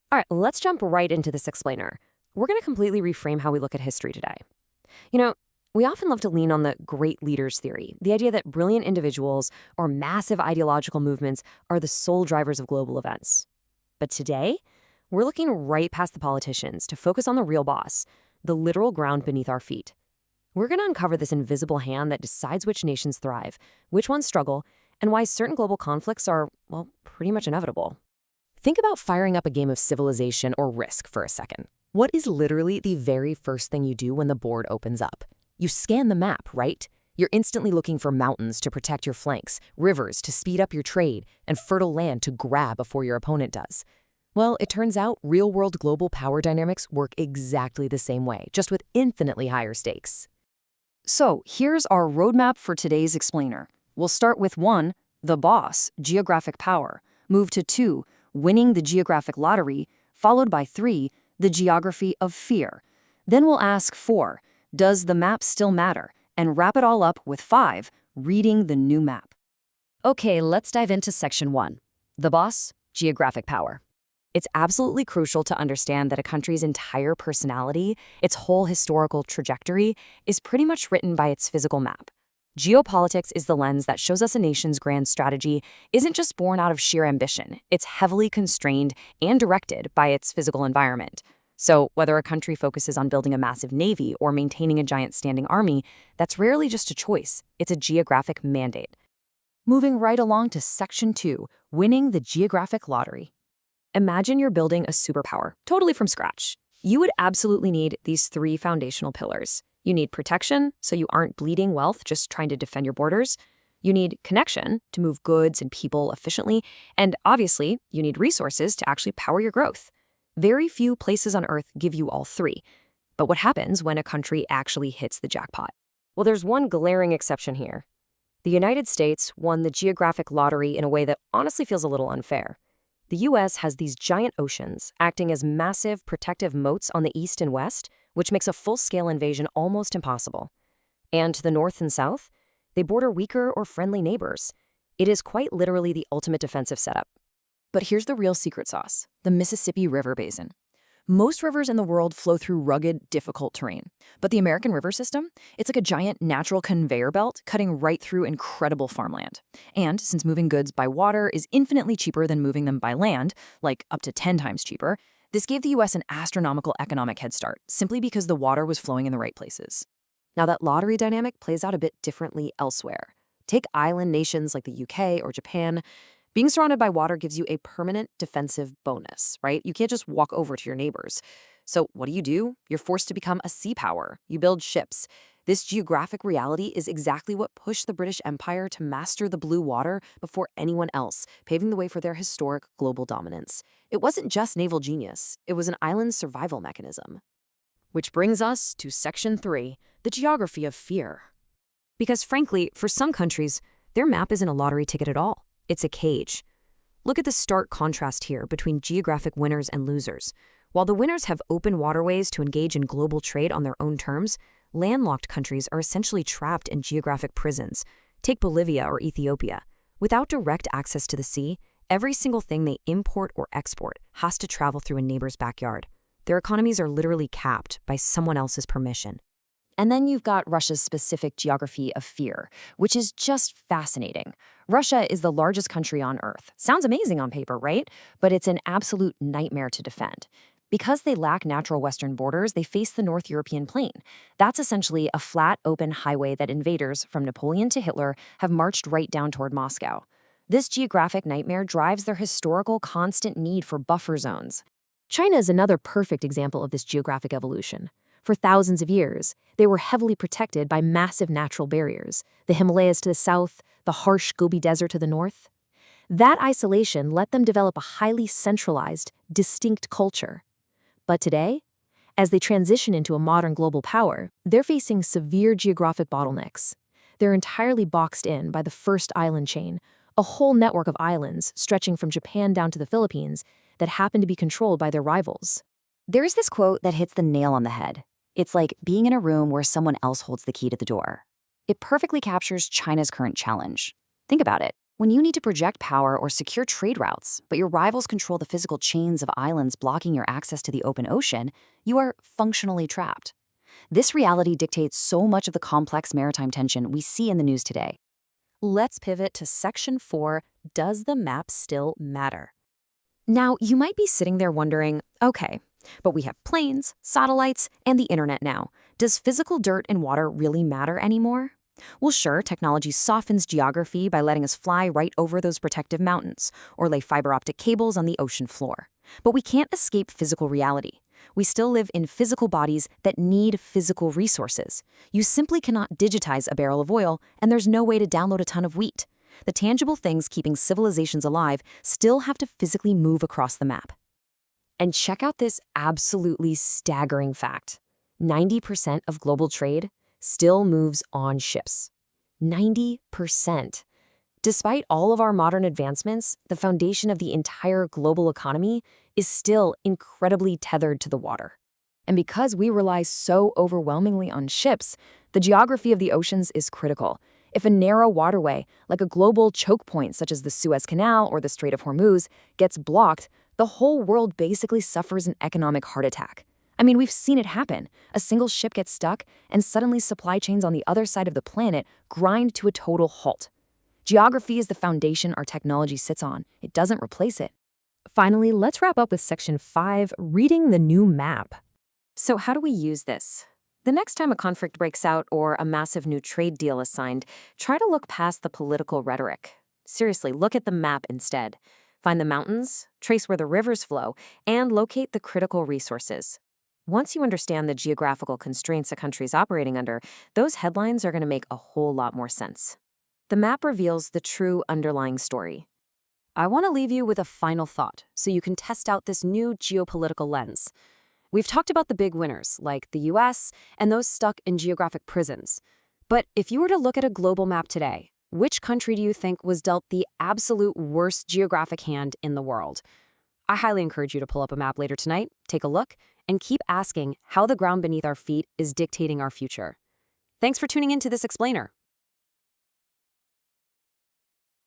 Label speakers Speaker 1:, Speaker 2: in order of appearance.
Speaker 1: All right, let's jump right into this explainer. We're going to completely reframe how we look at history today. You know, we often love to lean on the great leaders theory, the idea that brilliant individuals or massive ideological movements are the sole drivers of global events. But today, we're looking right past the politicians to focus on the real boss, the literal ground beneath our feet. We're going to uncover this invisible hand that decides which nations thrive, which ones struggle, and why certain global conflicts are, well, pretty much inevitable. Think about firing up a game of Civilization or Risk for a second. What is literally the very first thing you do when the board opens up? You scan the map, right? You're instantly looking for mountains to protect your flanks, rivers to speed up your trade, and fertile land to grab before your opponent does. Well, it turns out real-world global power dynamics work exactly the same way, just with infinitely higher stakes.
Speaker 2: So here's our roadmap for today's explainer. We'll start with 1, the boss, geographic power, move to 2, winning the geographic lottery, followed by 3, the geography of fear. Then we'll ask 4, does the map still matter? And wrap it all up with 5, reading the new map.
Speaker 1: Okay, let's dive into section 1, the boss, geographic power. It's absolutely crucial to understand that a country's entire personality, its whole historical trajectory, is pretty much written by its physical map. Geopolitics is the lens that shows us a nation's grand strategy isn't just born out of sheer ambition. It's heavily constrained and directed by its physical environment. So whether a country focuses on building a massive navy or maintaining a giant standing army, that's rarely just a choice. It's a geographic mandate.
Speaker 2: Moving right along to section 2, winning the geographic lottery.
Speaker 1: Imagine you're building a superpower, totally from scratch. You would absolutely need these 3 foundational pillars. You need protection, so you aren't bleeding wealth just trying to defend your borders. You need connection to move goods and people efficiently. And obviously, you need resources to actually power your growth. Very few places on Earth give you all 3. But what happens when a country actually hits the jackpot? Well, there's one glaring exception here. The United States won the geographic lottery in a way that honestly feels a little unfair. The U.S. has these giant oceans acting as massive protective moats on the east and west, which makes a full-scale invasion almost impossible. And to the north and south, they border weaker or friendly neighbors. It is quite literally the ultimate defensive setup.
Speaker 2: But here's the real secret sauce, the Mississippi River Basin. Most rivers in the world flow through rugged, difficult terrain. But the American river system, it's like a giant natural conveyor belt cutting right through incredible farmland. And since moving goods by water is infinitely cheaper than moving them by land, like up to 10 times cheaper, this gave the US an astronomical economic head start, simply because the water was flowing in the right places.
Speaker 1: Now, that lottery dynamic plays out a bit differently elsewhere. Take island nations like the UK or Japan. Being surrounded by water gives you a permanent defensive bonus, right? You can't just walk over to your neighbors. So what do? You're forced to become a sea power. You build ships. This geographic reality is exactly what pushed the British Empire to master the blue water before anyone else, paving the way for their historic global dominance. It wasn't just naval genius. It was an island survival mechanism. Which brings us to section 3, the geography of fear. Because frankly, for some countries, their map isn't a lottery ticket at all. It's a cage. Look at the stark contrast here between geographic winners and losers. While the winners have open waterways to engage in global trade on their own terms, landlocked countries are essentially trapped in geographic prisons. Take Bolivia or Ethiopia. Without direct access to the sea, every single thing they import or export has to travel through a neighbor's backyard. Their economies are literally capped by someone else's permission. And then you've got Russia's specific geography of fear, which is just fascinating. Russia is the largest country on Earth. Sounds amazing on paper, right? But it's an absolute nightmare to defend. Because they lack natural western borders, they face the North European plain. That's essentially a flat, open highway that invaders, from Napoleon to Hitler, have marched right down toward Moscow. This geographic nightmare drives their historical constant need for buffer zones. China is another perfect example of this geographic evolution. For thousands of years, they were heavily protected by massive natural barriers, the Himalayas to the south, the harsh Gobi Desert to the north. That isolation let them develop a highly centralized, distinct culture. But today, as they transition into a modern global power, they're facing severe geographic bottlenecks. They're entirely boxed in by the first island chain, a whole network of islands stretching from Japan down to the Philippines that happen to be controlled by their rivals.
Speaker 3: There's this quote that hits the nail on the head. It's like being in a room where someone else holds the key to the door. It perfectly captures China's current challenge. Think about it. When you need to project power or secure trade routes, but your rivals control the physical chains of islands blocking your access to the open ocean, you are functionally trapped. This reality dictates so much of the complex maritime tension we see in the news today.
Speaker 2: Let's pivot to Section 4, Does the Map Still Matter?
Speaker 1: Now, you might be sitting there wondering, okay, but we have planes, satellites, and the internet now. Does physical dirt and water really matter anymore? Well, sure, technology softens geography by letting us fly right over those protective mountains or lay fiber optic cables on the ocean floor. But we can't escape physical reality. We still live in physical bodies that need physical resources. You simply cannot digitize a barrel of oil, and there's no way to download a ton of wheat. The tangible things keeping civilizations alive still have to physically move across the map. And check out this absolutely staggering fact. 90% of global trade still moves on ships. 90%. Despite all of our modern advancements, the foundation of the entire global economy is still incredibly tethered to the water. And because we rely so overwhelmingly on ships, the geography of the oceans is critical. If a narrow waterway, like a global choke point such as the Suez Canal or the Strait of Hormuz, gets blocked, the whole world basically suffers an economic heart attack. I mean, we've seen it happen. A single ship gets stuck, and suddenly supply chains on the other side of the planet grind to a total halt. Geography is the foundation our technology sits on. It doesn't replace it.
Speaker 2: Finally, let's wrap up with Section 5, Reading the New Map.
Speaker 1: So how do we use this? The next time a conflict breaks out or a massive new trade deal is signed, try to look past the political rhetoric. Seriously, look at the map instead. Find the mountains, trace where the rivers flow, and locate the critical resources. Once you understand the geographical constraints a country's operating under, those headlines are going to make a whole lot more sense. The map reveals the true underlying story. I want to leave you with a final thought so you can test out this new geopolitical lens. We've talked about the big winners, like the US and those stuck in geographic prisons. But if you were to look at a global map today, which country do you think was dealt the absolute worst geographic hand in the world? I highly encourage you to pull up a map later tonight, take a look, and keep asking how the ground beneath our feet is dictating our future. Thanks for tuning into this explainer.